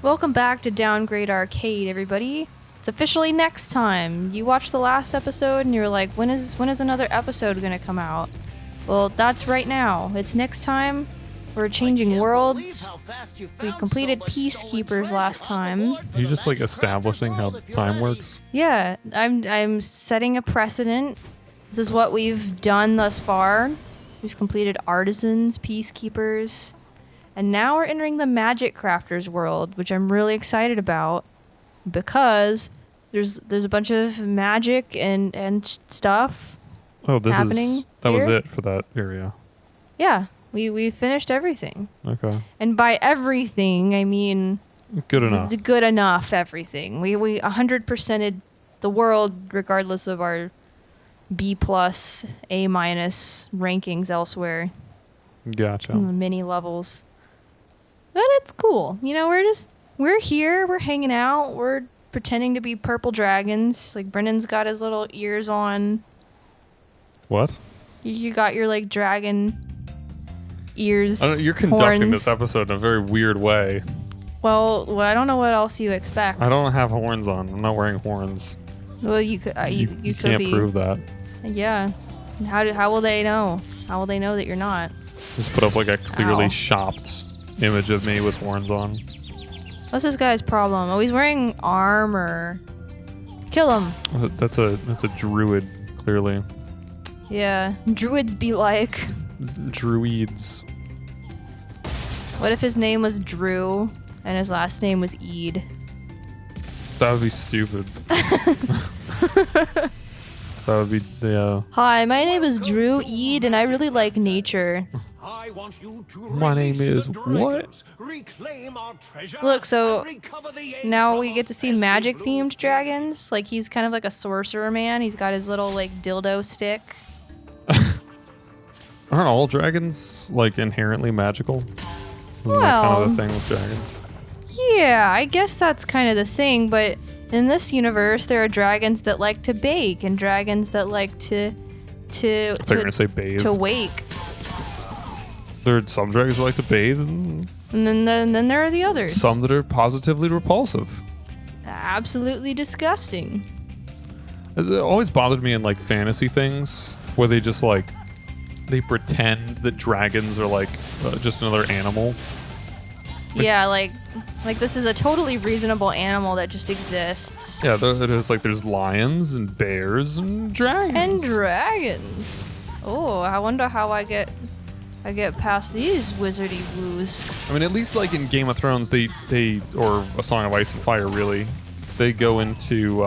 Welcome back to Downgrade Arcade, everybody. It's officially next time. You watched the last episode and you were like, when is another episode gonna come out? Well, that's right now. It's next time. We're changing worlds. We completed Peacekeepers last time. Are you just like establishing how time works? Yeah, I'm setting a precedent. This is what we've done thus far. We've completed Artisans, Peacekeepers, and now we're entering the Magic Crafters world, which I'm really excited about because there's a bunch of magic and stuff happening. That was here. it for that area. Yeah, we finished everything. Okay. And by everything, I mean Good enough. good enough everything. We 100%ed the world regardless of our B+, A- rankings elsewhere. Gotcha. In the mini levels. But it's cool. You know, we're here, we're hanging out, we're pretending to be purple dragons. Like, Brendan's got his little ears on. What? You got your, like, dragon ears. You're conducting horns. this episode in a very weird way. Well, I don't know what else you expect. I don't have horns on. I'm not wearing horns. Well, you could You could can't be. prove that. Yeah. How will they know? How will they know that you're not? Just put up like a clearly Ow. shopped image of me with horns on. What's this guy's problem? Oh, he's wearing armor. Kill him. That's a druid, clearly. Yeah. Druids be like. Druids. What if his name was Drew and his last name was Eid? That would be stupid. That would be the. Hi, my name is Drew Eid and I really like nature. My name is what? Look, so now we get to see magic themed dragons. Like, he's kind of like a sorcerer man. He's got his little like dildo stick. Aren't all dragons like inherently magical? Isn't that Well, kind of the thing with dragons. Yeah, I guess that's kind of the thing, but in this universe, there are dragons that like to bake and dragons that like to I thought you were gonna say bathe. to wake. There are some dragons that like to bathe, and And then there are the others. some that are positively repulsive. Absolutely disgusting. It always bothered me in like fantasy things where they just like they pretend that dragons are like just another animal. Yeah, like this is a totally reasonable animal that just exists. Yeah, there's lions and bears and dragons. And dragons. Oh, I wonder how I get past these wizardy woos. I mean, at least like in Game of Thrones, they or A Song of Ice and Fire, really, they go into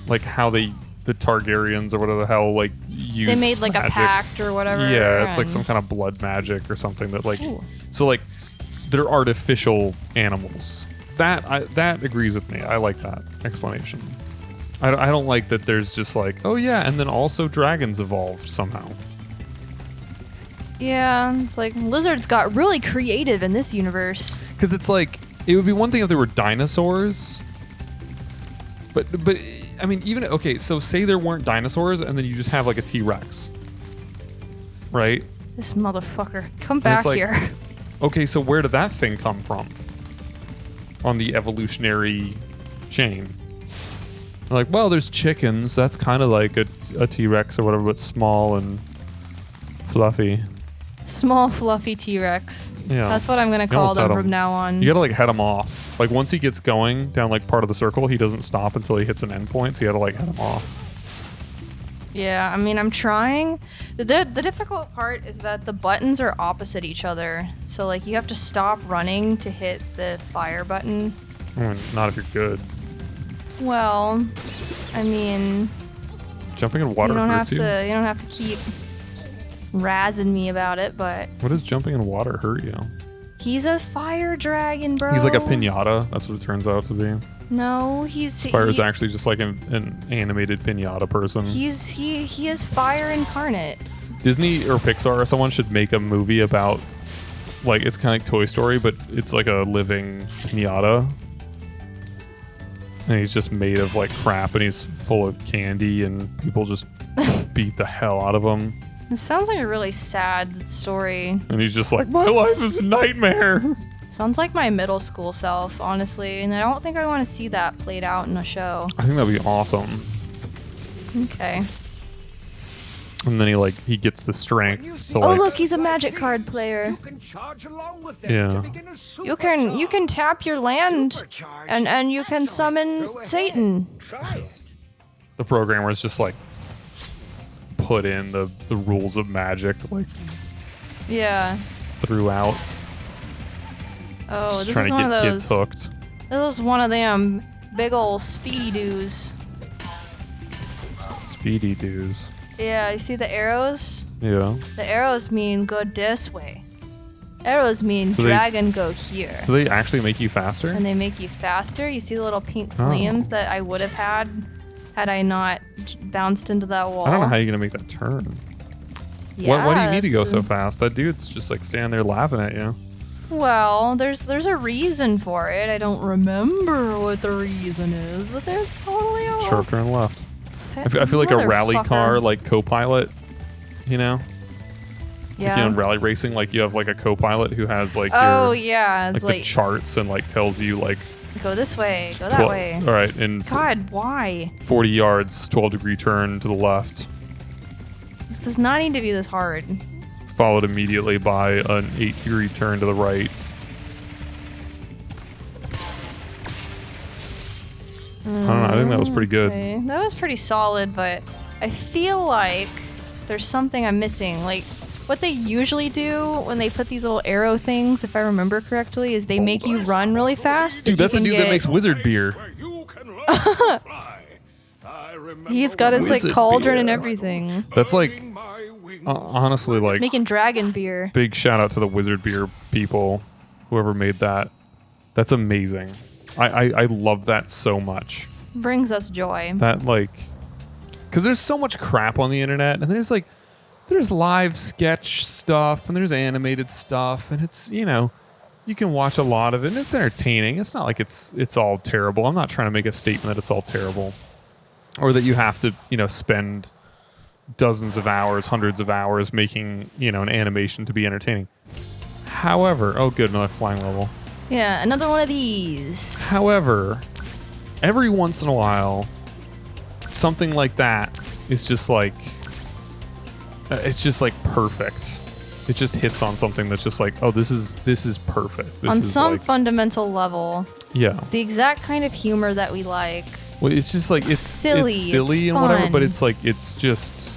like how the Targaryens or whatever the hell like use. They made like magic. a pact or whatever. Yeah, it's like and- some kind of blood magic or something that like. Ooh. So like, they're artificial animals. That agrees with me. I like that explanation. I don't like that there's just like, oh yeah, and then also dragons evolved somehow. Yeah, it's like lizards got really creative in this universe. Because it's like, it would be one thing if there were dinosaurs, but I mean, even okay, so say there weren't dinosaurs and then you just have like a T-Rex, right? This motherfucker, come And back it's like, here. Okay, so where did that thing come from on the evolutionary chain? They're like, well, there's chickens. That's kind of like a T-Rex or whatever, but small and fluffy. Small fluffy T-Rex. Yeah. That's what I'm gonna call almost them had from him. now on. You gotta like head him off. Like once he gets going down like part of the circle, he doesn't stop until he hits an endpoint. So you gotta like head him off. Yeah, I mean, I'm trying. The difficult part is that the buttons are opposite each other. So like you have to stop running to hit the fire button. I mean, not if you're good. Well, I mean, Jumping in water you don't hurts have to. You don't have to keep razzing me about it, but What does jumping in water hurt you? he's a fire dragon, bro. He's like a pinata. That's what it turns out to be. No, he's Spyro's actually just like an animated pinata person. he is fire incarnate. Disney or Pixar or someone should make a movie about, like, it's kind of like Toy Story, but it's like a living pinata. And he's just made of like crap and he's full of candy and people just beat the hell out of him. This sounds like a really sad story. And he's just like, my life is a nightmare. Sounds like my middle school self, honestly, and I don't think I want to see that played out in a show. I think that'd be awesome. Okay. And then he gets the strength to Oh, look, he's a magic card player. You can charge along with it Yeah. to begin a You can tap your land supercharge. and you can summon Go ahead. Satan. Try it. the programmers just like put in the rules of magic like Yeah. throughout. Oh, Just this trying is to one get of kids those. hooked. This is one of them big ol' speedy doos. Speedy dudes. Yeah, you see the arrows? Yeah. The arrows mean go this way. Arrows mean So they- dragon go here. Do they actually make you faster? And they make you faster. You see the little pink Oh. flames that I would have had I not bounced into that wall. I don't know how you're gonna make that turn. Yeah, Why do you need to go that's so fast? That dude's just like standing there laughing at you. Well, there's a reason for it. I don't remember what the reason is, but there's totally a Sharp turn left. I feel like a rally Motherfucker. car like co-pilot, you know? Yeah. Like, you know, in rally racing, like you have like a co-pilot who has like Oh your yeah, it's like the like charts and like tells you like go this way, go that 12 way. All right, and God, why? 40 yards, 12-degree turn to the left, This does not need to be this hard. followed immediately by an 8-degree turn to the right. I don't know. I think that was pretty good. Okay. That was pretty solid, but I feel like there's something I'm missing. Like, what they usually do when they put these little arrow things, if I remember correctly, is they make you run really fast. Dude, that's the you can dude that get- makes wizard beer. Where you can learn to fly. I remember He's got his when like Wizard cauldron beer. and everything. That's like, my wings. honestly, like, Making dragon beer. big shout out to the wizard beer people, whoever made that. That's amazing. I love that so much. Brings us joy. That like, because there's so much crap on the internet, and there's live sketch stuff, and there's animated stuff, and it's, you know, you can watch a lot of it, and it's entertaining. It's not like it's all terrible. I'm not trying to make a statement that it's all terrible, or that you have to, you know, spend dozens of hours, hundreds of hours making, you know, an animation to be entertaining. However, oh good, another flying level. Yeah, another one of these. However, every once in a while, something like that is just like, it's just like perfect. It just hits on something that's just like, oh, this is perfect. This On is some like, fundamental level, yeah. it's the exact kind of humor that we like. Well, it's just like it's silly, it's silly it's and whatever, fun. but it's like it's just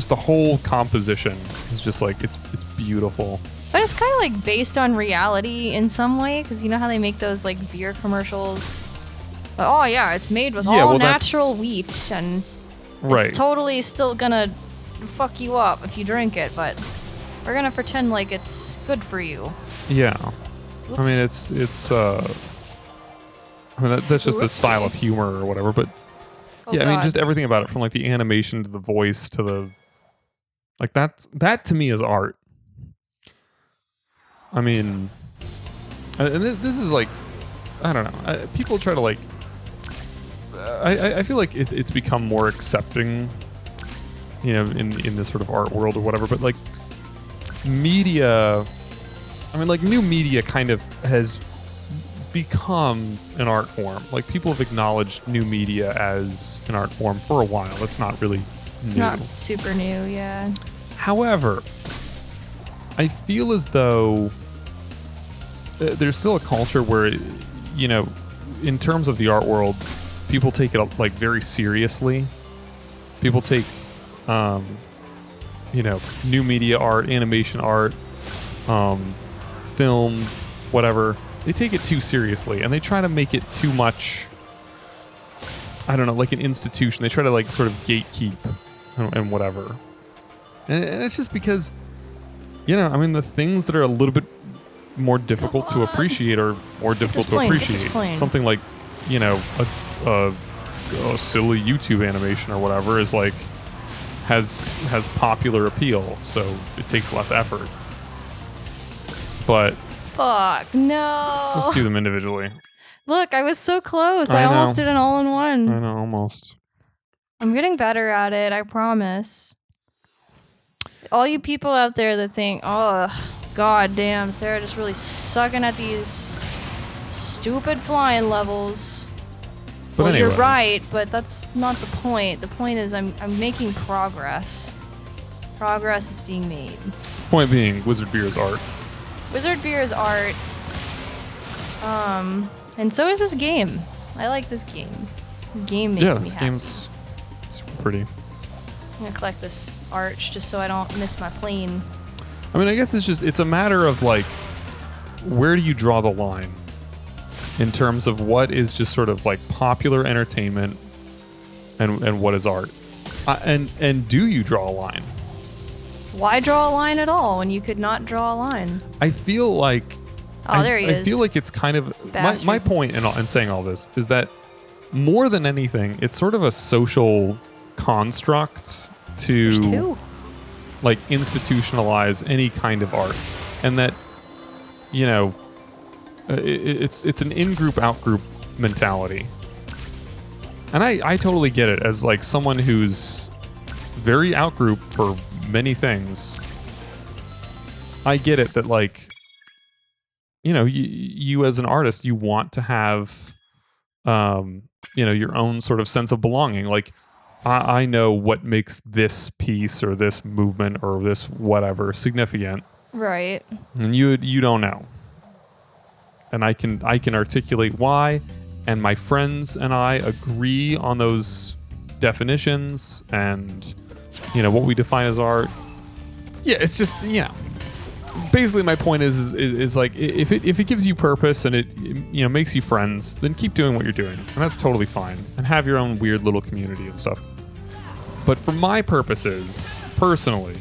the whole composition is just like it's beautiful. But it's kind of like based on reality in some way, because you know how they make those like beer commercials? But, oh yeah, it's made with Yeah, all well, that's- natural wheat, and Right. it's totally still gonna fuck you up if you drink it, but we're gonna pretend like it's good for you. Yeah. Oops. I mean, it's I mean, that's just a style of humor or whatever, but Oh, yeah, I mean, God. just everything about it, from like the animation to the voice to the, like that to me is art. I mean, and this is like, I don't know. People try to like, I feel like it's become more accepting, you know, in this sort of art world or whatever. But like media, I mean, like new media kind of has become an art form. Like people have acknowledged new media as an art form for a while. It's not really It's new. not super new, yeah. However, I feel as though there's still a culture where, you know, in terms of the art world, people take it like very seriously. People take, you know, new media art, animation art, film, whatever. They take it too seriously, and they try to make it too much, I don't know, like an institution. They try to like sort of gatekeep and whatever. And it's just because, you know, I mean, the things that are a little bit more difficult to appreciate are more difficult to plain, get this appreciate. plain. Something like, you know, a silly YouTube animation or whatever is like, has popular appeal, so it takes less effort. But Fuck, no. just do them individually. Look, I was so close. I I know. almost did an all-in-one. I know, almost. I'm getting better at it, I promise. All you people out there that think, oh, god damn, Sarah just really sucking at these stupid flying levels. But Well, anyway, you're right, but that's not the point. The point is I'm making progress. Progress is being made. point being, Wizard Beer's art. Wizard Beer is art. And so is this game. I like this game. This game makes me This happy. game's super pretty. I'm gonna collect this arch just so I don't miss my plane. I mean, I guess it's a matter of like, where do you draw the line in terms of what is just sort of like popular entertainment and what is art? And do you draw a line? Why draw a line at all when you could not draw a line? I feel like There he is. I feel like it's kind of Bastard. my point in saying all this is that more than anything, it's sort of a social construct There's to two. like institutionalize any kind of art, and that it's an in-group out-group mentality, and I totally get it as like someone who's very out-group for many things. I get it that like you as an artist, you want to have your own sort of sense of belonging. Like I know what makes this piece or this movement or this whatever significant, Right. and you don't know. And I can articulate why, and my friends and I agree on those definitions and what we define as art. Yeah, it's just basically my point is like if it gives you purpose and it makes you friends, then keep doing what you're doing, and that's totally fine, and have your own weird little community and stuff. But for my purposes, personally,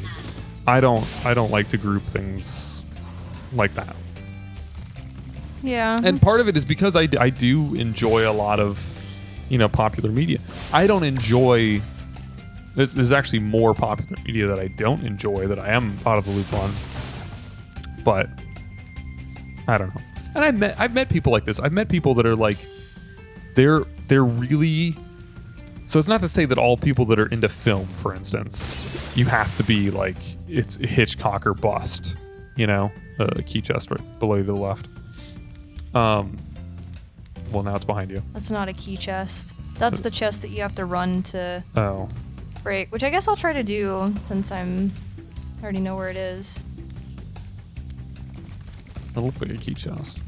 I don't like to group things like that. Yeah. And part of it is because I do enjoy a lot of popular media. I don't enjoy. There's actually more popular media that I don't enjoy that I am out of the loop on. But I don't know. And I've met people like this. I've met people that are like they're really. So it's not to say that all people that are into film, for instance, you have to be like it's Hitchcock or bust. Key chest right below you to the left. Well, now it's behind you. That's not a key chest. That's the chest that you have to run to Oh. break, which I guess I'll try to do since I already know where it is. It looks like a key chest.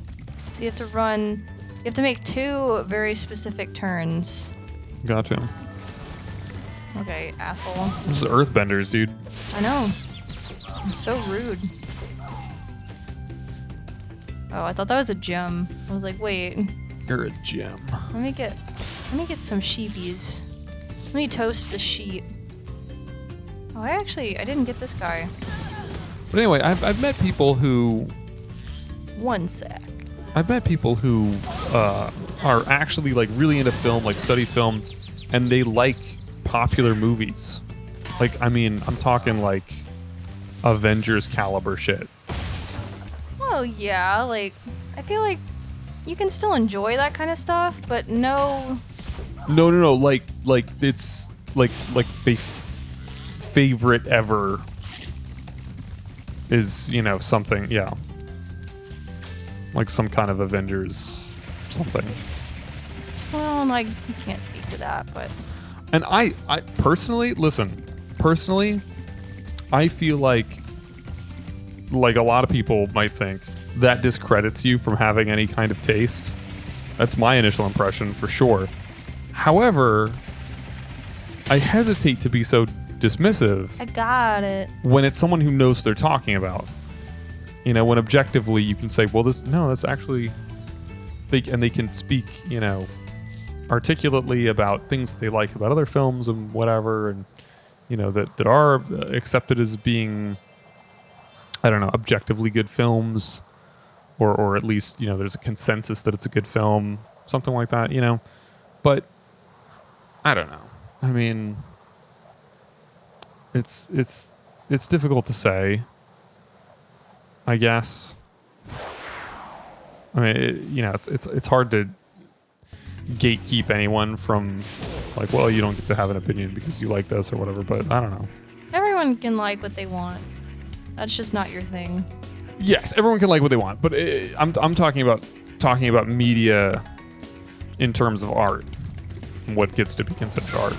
So you have to run. You have to make two very specific turns. Gotcha. Okay, asshole. This is earthbenders, dude. I know. I'm so rude. Oh, I thought that was a gem. I was like, wait, You're a gem. let me get some sheepies. Let me toast the sheep. Oh, I didn't get this guy. But anyway, I've met people who One sec. are actually like really into film, like study film, and they like popular movies. Like, I mean, I'm talking like Avengers caliber shit. Oh yeah, like I feel like you can still enjoy that kind of stuff, but no. No. Like it's like they favorite ever is something. Yeah. Like some kind of Avengers something. Well, like you can't speak to that, but And I personally, I feel like a lot of people might think that discredits you from having any kind of taste. That's my initial impression for sure. However, I hesitate to be so dismissive I got it. when it's someone who knows what they're talking about. When objectively you can say, well, that's actually, they can speak, articulately about things that they like about other films and whatever, and that are accepted as being, I don't know, objectively good films, or at least there's a consensus that it's a good film, something like that, But I don't know. I mean, it's difficult to say, I guess. I mean, it's hard to gatekeep anyone from like, well, you don't get to have an opinion because you like this or whatever, but I don't know. Everyone can like what they want. That's just not your thing. Yes, everyone can like what they want, but I'm talking about media in terms of art, and what gets to be considered art.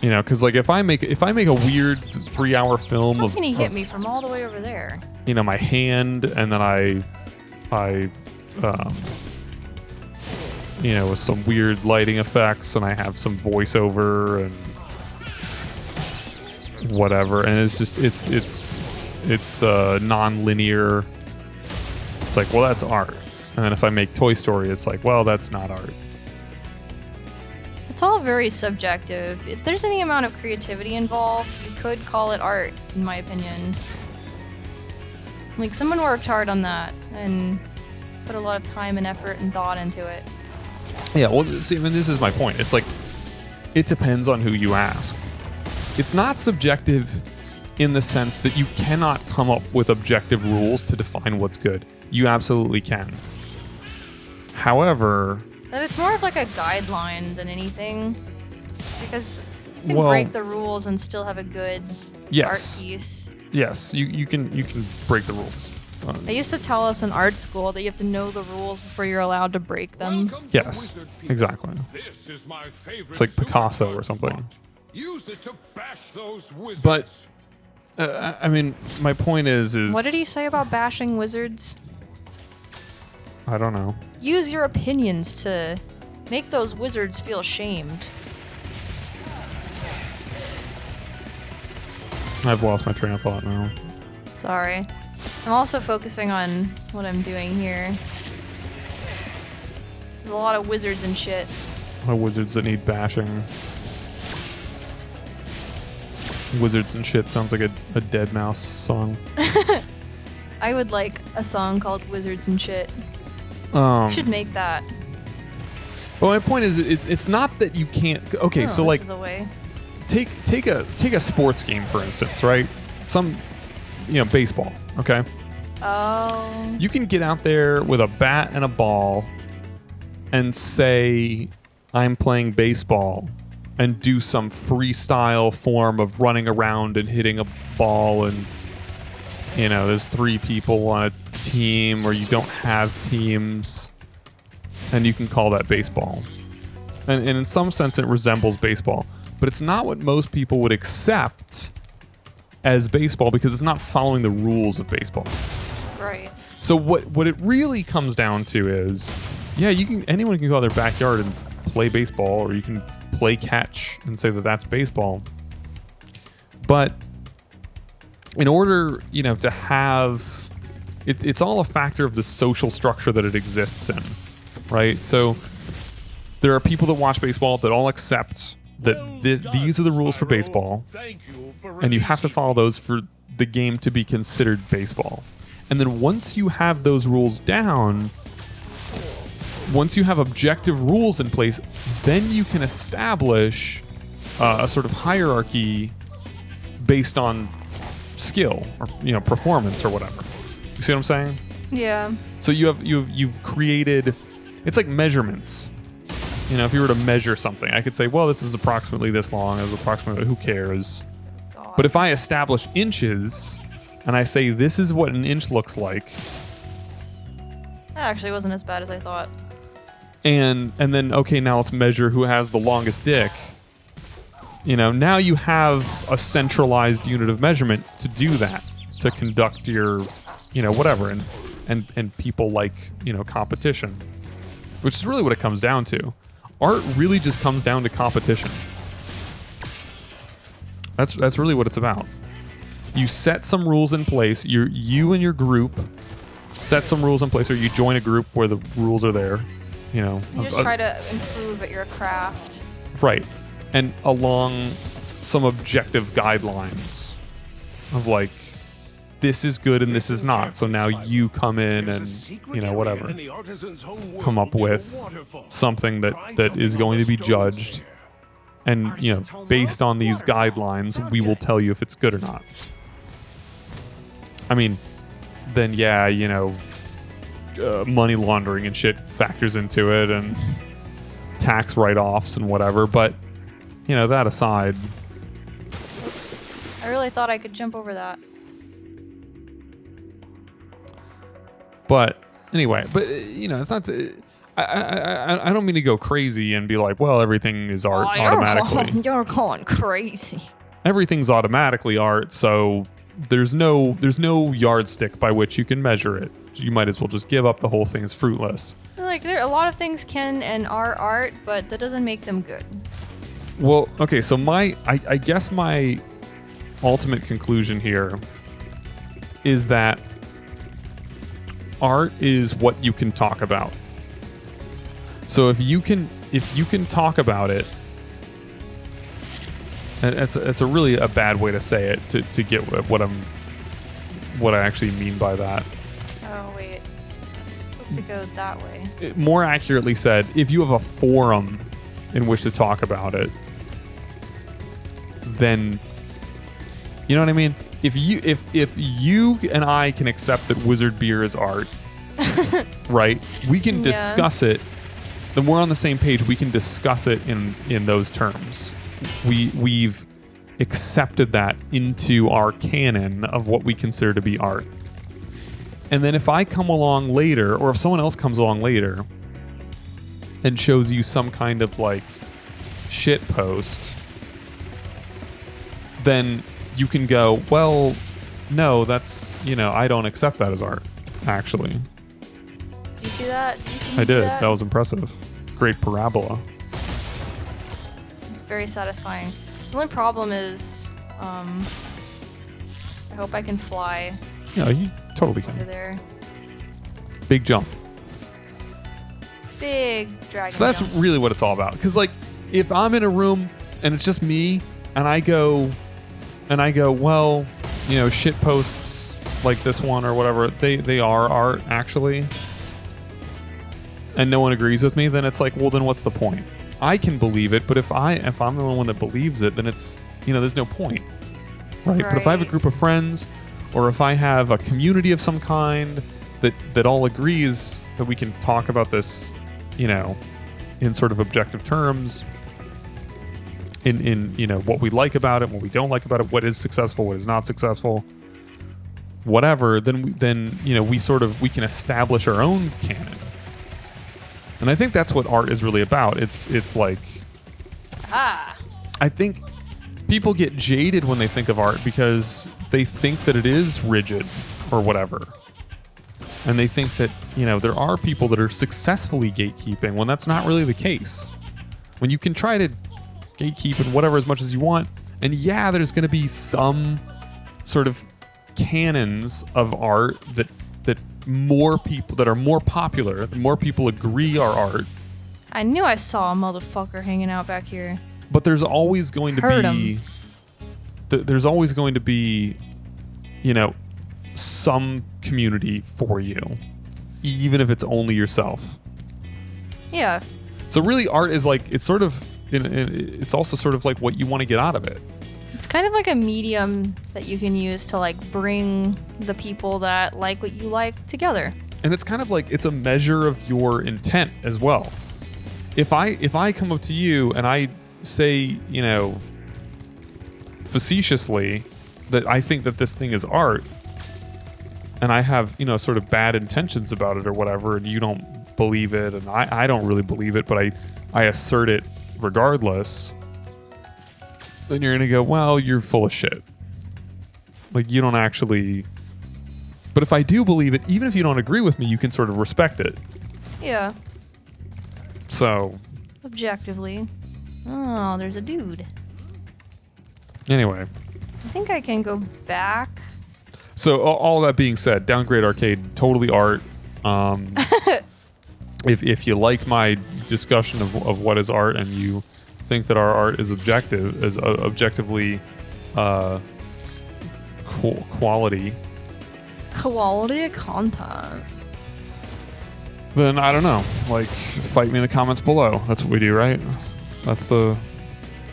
You know, because like if I make a weird 3-hour film How of, can he hit me from all the way over there? you know, my hand, and then I you know, with some weird lighting effects, and I have some voiceover and whatever, and it's just it's non-linear. It's like, well, that's art. And then if I make Toy Story, it's like, well, that's not art. It's all very subjective. If there's any amount of creativity involved, you could call it art, in my opinion. Like, someone worked hard on that and put a lot of time and effort and thought into it. Yeah, well, see, I mean, this is my point. It's like, it depends on who you ask. It's not subjective in the sense that you cannot come up with objective rules to define what's good. You absolutely can. However... That it's more of like a guideline than anything. Because you can Well, break the rules and still have a good yes. art piece. Yes, you can break the rules. They used to tell us in art school that you have to know the rules before you're allowed to break them. Welcome to Yes, Wizard People. exactly. This is my favorite. It's like Picasso supercharge or something. spot. Use it to bash those wizards. But I mean, my point is What did he say about bashing wizards? I don't know. Use your opinions to make those wizards feel shamed. I've lost my train of thought now. Sorry. I'm also focusing on what I'm doing here. There's a lot of wizards and shit. A lot of wizards that need bashing. Wizards and shit sounds like a Dead Mouse song. I would like a song called Wizards and Shit. Should make that. Well, my point is, it's not that you can't. Okay, Oh, so this like, is a way. take a sports game for instance, right? Some, you know, baseball. Okay, Oh. you can get out there with a bat and a ball, and say, I'm playing baseball, and do some freestyle form of running around and hitting a ball, and you know, there's 3 people on a team, or you don't have teams, and you can call that baseball. And in some sense, it resembles baseball, but it's not what most people would accept as baseball because it's not following the rules of baseball. Right. So what it really comes down to is, yeah, anyone can go out their backyard and play baseball, or you can play catch and say that that's baseball. But in order, you know, to have it's all a factor of the social structure that it exists in, right? So there are people that watch baseball that all accept that these are the rules for baseball, and you have to follow those for the game to be considered baseball. And then once you have those rules down, once you have objective rules in place, then you can establish a sort of hierarchy based on skill or, you know, performance or whatever. You see what I'm saying? Yeah. So you've created, it's like measurements. You know, if you were to measure something, I could say, well, this is approximately this long, this is approximately, who cares? God. But if I establish inches and I say this is what an inch looks like, That actually wasn't as bad as I thought. and then okay, now let's measure who has the longest dick. You know, now you have a centralized unit of measurement to do that, to conduct your, you know, whatever, and people like, you know, competition, which is really what it comes down to. Art really just comes down to competition. That's really what it's about. You set some rules in place. You and your group set some rules in place, or you join a group where the rules are there. You know, You just try to improve at your craft. right, and along some objective guidelines of like, this is good and this is not. So now you come in and, you know, whatever, come up with something that is going to be judged. And, you know, based on these guidelines, we will tell you if it's good or not. I mean, then, yeah, you know, money laundering and shit factors into it, and tax write-offs and whatever. But that aside. Oops. I really thought I could jump over that. But anyway, it's not. I don't mean to go crazy and be like, well, everything is art automatically. You're going crazy. Everything's automatically art, so there's no yardstick by which you can measure it. You might as well just give up the whole thing as fruitless. Like, a lot of things can and are art, but that doesn't make them good. Well, okay, so I guess my ultimate conclusion here is that art is what you can talk about. So if you can talk about it, and it's a really a bad way to say it to get what I actually mean by that. Oh wait, it's supposed to go that way. More accurately said, if you have a forum in which to talk about it, then you know what I mean? If you and I can accept that wizard beer is art, right? We can discuss it. Then we're on the same page. We can discuss it in those terms. We've accepted that into our canon of what we consider to be art. And then if I come along later, or if someone else comes along later and shows you some kind of like shit post, then you can go, well, no, that's, I don't accept that as art, actually. Did you see that? I did. That was impressive. Great parabola. It's very satisfying. The only problem is, I hope I can fly Yeah, you totally over can. there. Big jump. Big dragon So that's jumps. really what it's all about. Because like, if I'm in a room and it's just me, and I go, well, shit posts like this one or whatever, they are art actually, and no one agrees with me, then it's like, well, then what's the point? I can believe it, but if I'm the one that believes it, then it's, there's no point, right? But if I have a group of friends, or if I have a community of some kind that all agrees that we can talk about this, in sort of objective terms, in what we like about it, what we don't like about it, what is successful, what is not successful, whatever, then we can establish our own canon. And I think that's what art is really about. It's like, I think people get jaded when they think of art because they think that it is rigid or whatever. And they think that, there are people that are successfully gatekeeping when that's not really the case. When you can try to gatekeep and whatever as much as you want, and there's going to be some sort of canons of art that more people, that are more popular, that more people agree are art. I knew I saw a motherfucker hanging out back here. But there's always going to Heard be there's always going to be some community for you, even if it's only yourself. Yeah. So really, art is like, it's sort of it's also sort of like what you want to get out of it. It's kind of like a medium that you can use to like bring the people that like what you like together. And it's kind of like, it's a measure of your intent as well. If I come up to you and I say, facetiously that I think that this thing is art, and I have, sort of bad intentions about it or whatever, and you don't believe it, and I don't really believe it, but I assert it regardless, then you're going to go, well, you're full of shit. Like, you don't actually... But if I do believe it, even if you don't agree with me, you can sort of respect it. Yeah. So... Objectively. Oh, there's a dude. Anyway. I think I can go back. So, all that being said, Downgrade Arcade, totally art. If you like my discussion of what is art, and you think that our art is objectively quality content, then I don't know. Like, fight me in the comments below. That's what we do, right? That's the...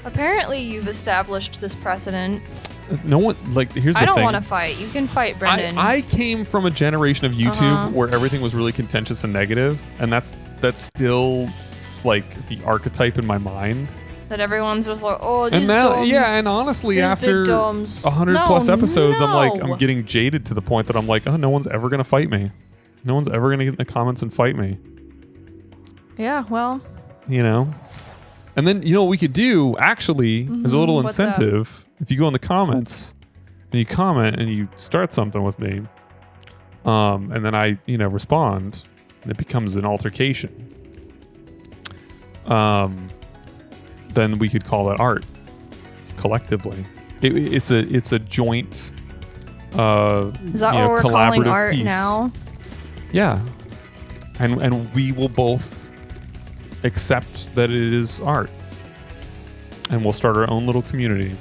Apparently you've established this precedent. No one, like, here's the thing. I don't want to fight. You can fight, Brendan. I came from a generation of YouTube where everything was really contentious and negative, and that's still, like, the archetype in my mind. That everyone's just like, oh, these And now, dumb, and honestly, these after big dumbs. 100 plus episodes, no. I'm getting jaded to the point that I'm like, oh, no one's ever gonna fight me. No one's ever gonna get in the comments and fight me. Yeah, well. You know. And then what we could do actually is a little What's that? incentive. If you go in the comments and you comment and you start something with me, and then I respond, and it becomes an altercation. Then we could call that art collectively. It's a joint. Is that what we're calling collaborative art piece. now? Yeah, and we will both accept that it is art, and we'll start our own little community.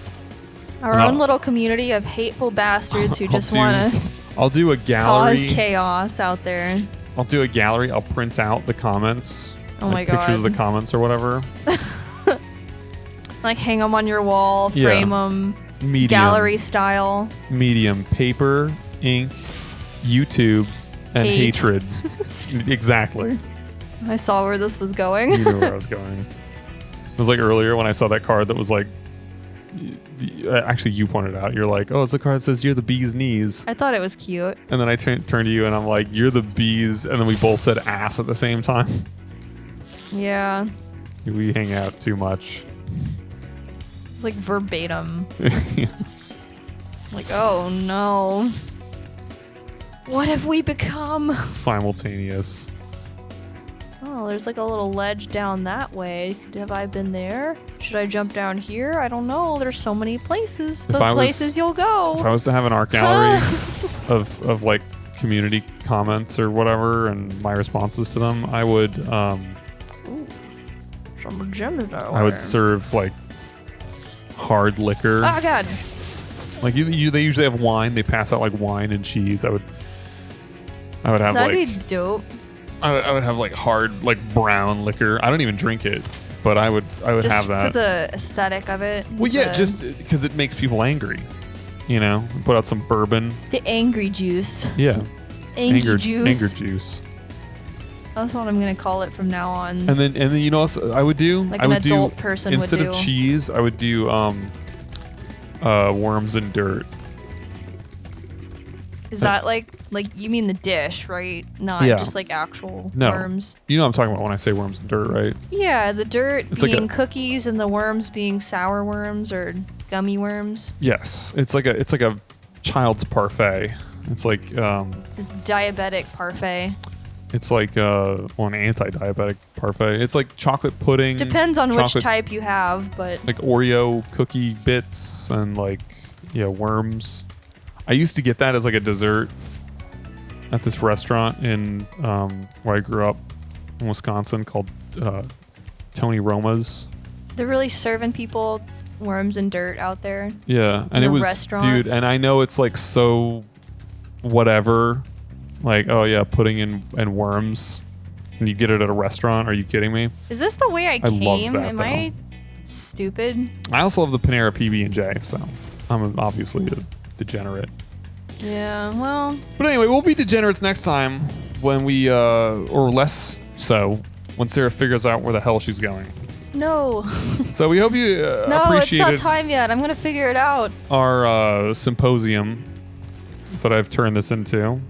Our own little community of hateful bastards who just want to I'll do a gallery. cause chaos out there. I'll do a gallery. I'll print out the comments. Oh my god. Pictures of the comments or whatever. Like hang them on your wall, Yeah. frame them, Medium. gallery style. Medium. Paper, ink, YouTube, and Hate. hatred. Exactly. I saw where this was going. You knew where I was going. It was like earlier when I saw that card that was like, actually you pointed out, you're like, oh, it's a card that says you're the bee's knees. I thought it was cute. And then I turned to you and I'm like, you're the bees. And then we both said ass at the same time. Yeah. We hang out too much. It's like verbatim. Like, oh no. What have we become? Simultaneous. Oh, there's like a little ledge down that way. Have I been there? Should I jump down here? I don't know. There's so many places. The places you'll go. If I was to have an art gallery of like community comments or whatever and my responses to them, I would Some gems out I would there. serve like hard liquor. Oh god. Like they usually have wine. They pass out like wine and cheese. I would have That'd like be dope. I would have like hard like brown liquor. I don't even drink it, but I would Just have that. for the aesthetic of it. Well, yeah, the- just because it makes people angry. Put out some bourbon. the angry juice. Yeah, Angry juice. Anger juice. That's what I'm gonna call it from now on. And then you know what else I would do? Like I an would adult do, person would instead of do. cheese, I would do worms and dirt. Is that like you mean the dish, right? Not Yeah. just like actual No. worms. You know what I'm talking about when I say worms and dirt, right? Yeah, the dirt It's like being a- cookies and the worms being sour worms or gummy worms. Yes, it's like a child's parfait. It's like It's a diabetic parfait. it's like an anti-diabetic parfait. It's like chocolate pudding. Depends on which chocolate- type you have, but Like Oreo cookie bits and like worms. I used to get that as like a dessert at this restaurant in where I grew up in Wisconsin called Tony Roma's. they're really serving people worms and dirt out there. Yeah, and a it was restaurant? dude, and I know it's like so whatever. Like, oh yeah, pudding and worms. And you get it at a restaurant. Are you kidding me? Is this the way I I love came? that, Am I stupid? I also love the Panera PB&J, so I'm obviously a degenerate. Yeah, well, But anyway, we'll be degenerates next time when we, or less so, when Sarah figures out where the hell she's going. no. So we hope you No, it's not appreciated time yet. I'm going to figure it out. our symposium that I've turned this into.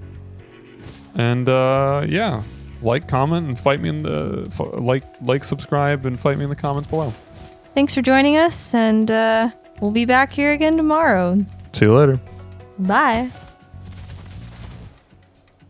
And yeah, like, comment, and fight me in the like, subscribe, and fight me in the comments below. Thanks for joining us, and we'll be back here again tomorrow. See you later. Bye.